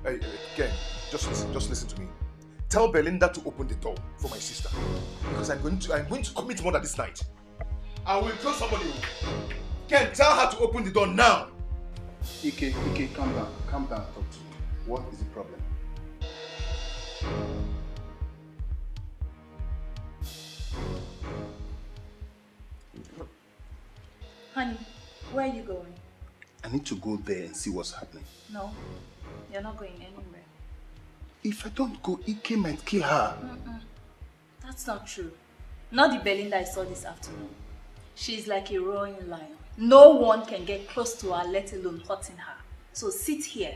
Hey, Ken, just listen to me. Tell Belinda to open the door for my sister. Because I'm going to commit murder this night. I will kill somebody. Ken, tell her to open the door now. Ike, calm down. Calm down, talk to me. What is the problem? Honey, where are you going? I need to go there and see what's happening. No, you're not going anywhere. If I don't go, Ike might kill her. That's not true. Not the Belinda I saw this afternoon. She's like a roaring lion. No one can get close to her, let alone hurting her. So sit here.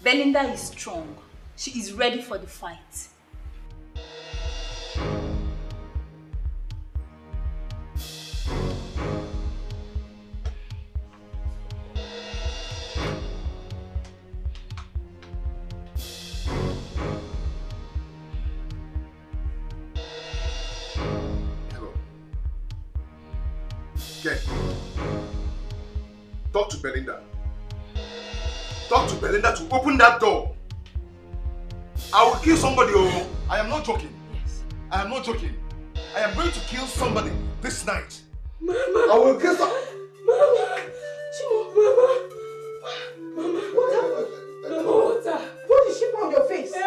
Belinda is strong. She is ready for the fight. Ken, talk to Belinda. Talk to Belinda to open that door. I will kill somebody. Oh, I am not joking. Yes. I am not joking. I am going to kill somebody this night. Mama! I will kill some. Mama! Chimo, Mama! Mama, what happened? Mama, water! What is she on your face? Mama,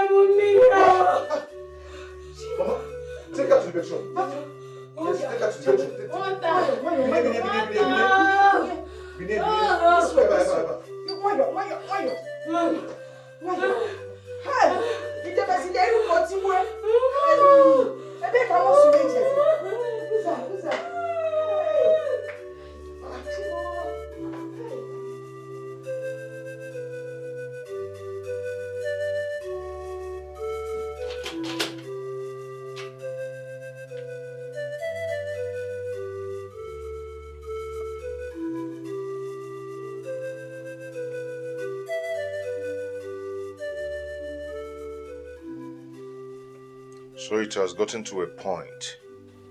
take her to the bedroom. Yes, take her to the bedroom. This way. Hey! You never see the end of the way. I beg I want to meet you. Who's that? Who's that? So it has gotten to a point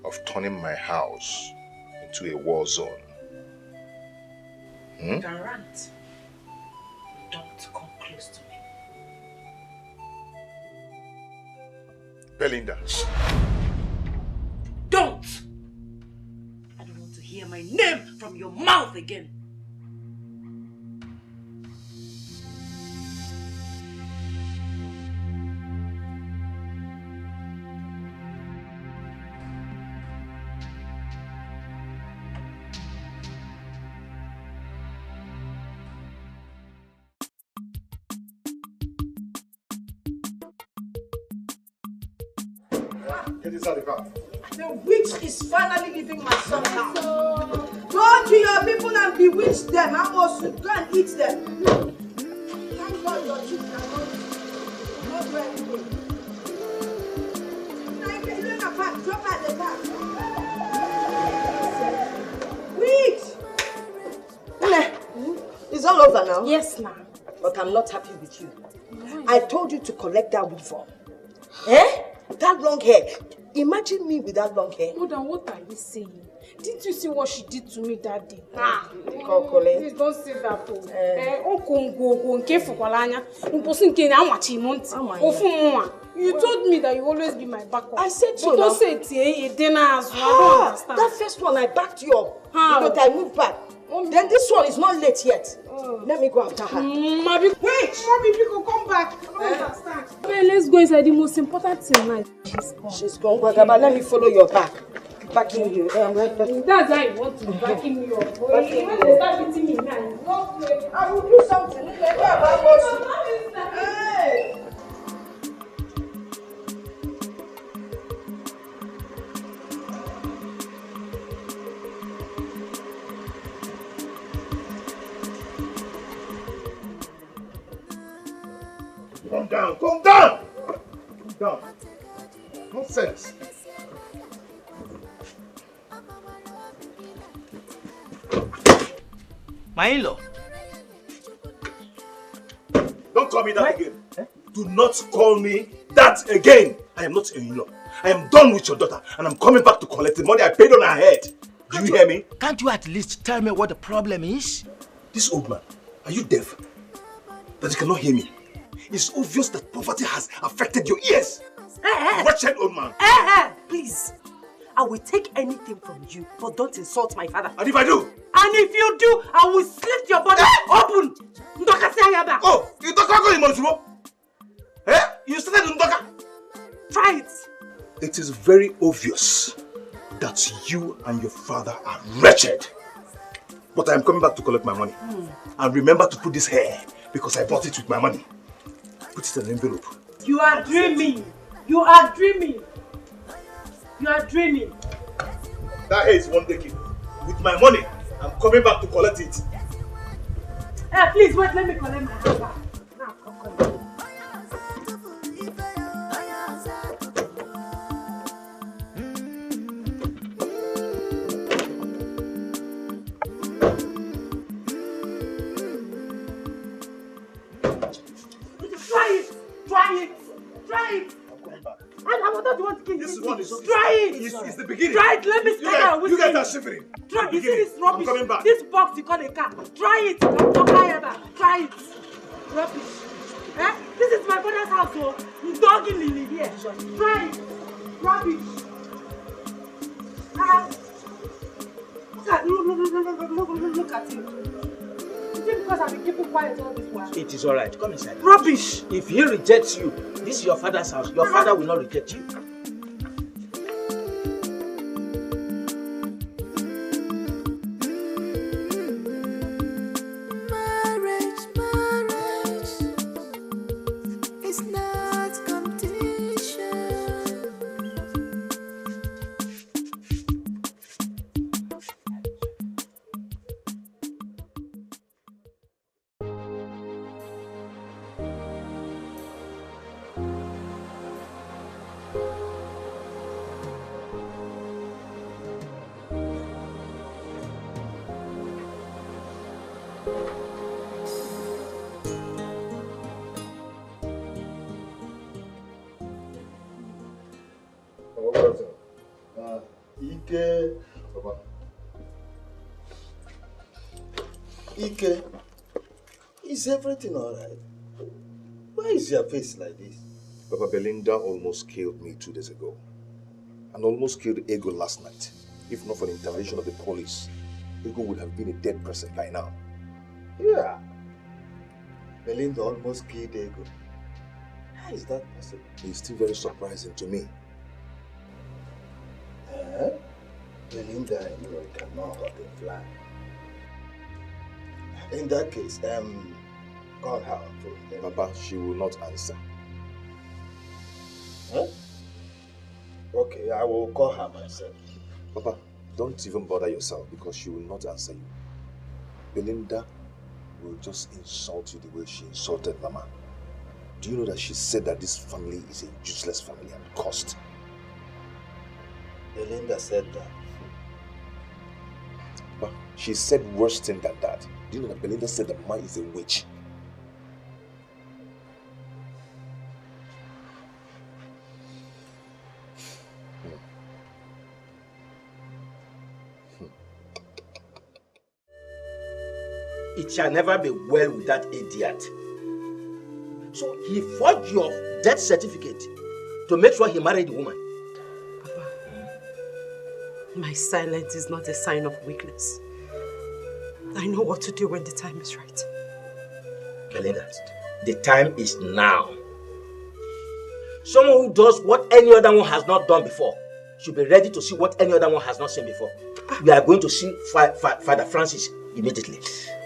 of turning my house into a war zone. You can rant. Don't come close to me. Belinda. Don't! I don't want to hear my name from your mouth again. Get inside the car. The witch is finally leaving my son now. Go to your people and bewitch them. I must go and eat them. Thank God your children are not do anything. Now you in a pack, drop at the back. Witch! It's all over now. Yes, ma'am. But I'm not happy with you. I told you to collect that weave. Eh? That long hair. Imagine me with that long hair. Mother, what are you saying? Didn't you see what she did to me that day? Please don't say that. You told me that you always be my backup. I said so. But don't say it dinner as well. I don't understand. That first one I backed you up. But I moved back. Then this one is not late yet. Let me go after her. Wait! Mommy, people come back. I don't understand. Well, let's go inside. The most important thing now. She's gone. Let me follow your back. Backing you. That's how you want to backing me up. When they start beating me now, I will do something. Hey! Calm down, calm down! Calm down. Nonsense. My in-law. Don't call me that again. Do not call me that again. I am not your in-law. I am done with your daughter and I'm coming back to collect the money I paid on her head. Do you hear me? Can't you at least tell me what the problem is? This old man, are you deaf? That you cannot hear me? It's obvious that poverty has affected your ears. Wretched old man. Please. I will take anything from you, but don't insult my father. And if I do? And if you do, I will slit your body open. Ndoka. Oh, you don't go in Monsumo? Eh? You started Ndoka? Try it. It is very obvious that you and your father are wretched. But I am coming back to collect my money. And remember to put this hair, because I bought it with my money. Put it in an envelope. You are dreaming. You are dreaming. You are dreaming. That hair is one taking. With my money, I'm coming back to collect it. Hey, please wait, let me collect my hand back. Now, come. Try it. I'm coming back. I thought you want to kill this me. One is Try it. It's the beginning. Try it. Let me start out with you guys are shivering. Try it. You see this rubbish? I'm coming back. This box you call a car. Try it. Try it. Rubbish. Eh? This is my father's house, so he's dogging Lily here. Try it. Rubbish. Look at him. Is it because I've been keeping quiet all this while? It is alright. Come inside. Rubbish! If he rejects you, this is your father's house. Your father will not reject you. Ike. Papa. Ike, is everything alright? Why is your face like this? Papa, Belinda almost killed me 2 days ago. And almost killed Ego last night. If not for the intervention of the police, Ego would have been a dead person by now. Yeah. Belinda almost killed Ego. How is that possible? It's still very surprising to me. Belinda and you cannot hurt a fly. In that case, call her on phone. Papa, she will not answer. Huh? Okay, I will call her myself. Papa, don't even bother yourself because she will not answer you. Belinda will just insult you the way she insulted Mama. Do you know that she said that this family is a useless family and cursed? Belinda said that. But she said worse thing than that. Do you know that Belinda said that Mama is a witch? It shall never be well with that idiot. So he forged your death certificate to make sure he married the woman. Papa, my silence is not a sign of weakness. I know what to do when the time is right. Belinda, the time is now. Someone who does what any other one has not done before should be ready to see what any other one has not seen before. We are going to see Father Francis immediately.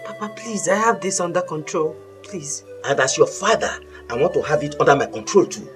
Papa, please, I have this under control. Please. And as your father, I want to have it under my control too.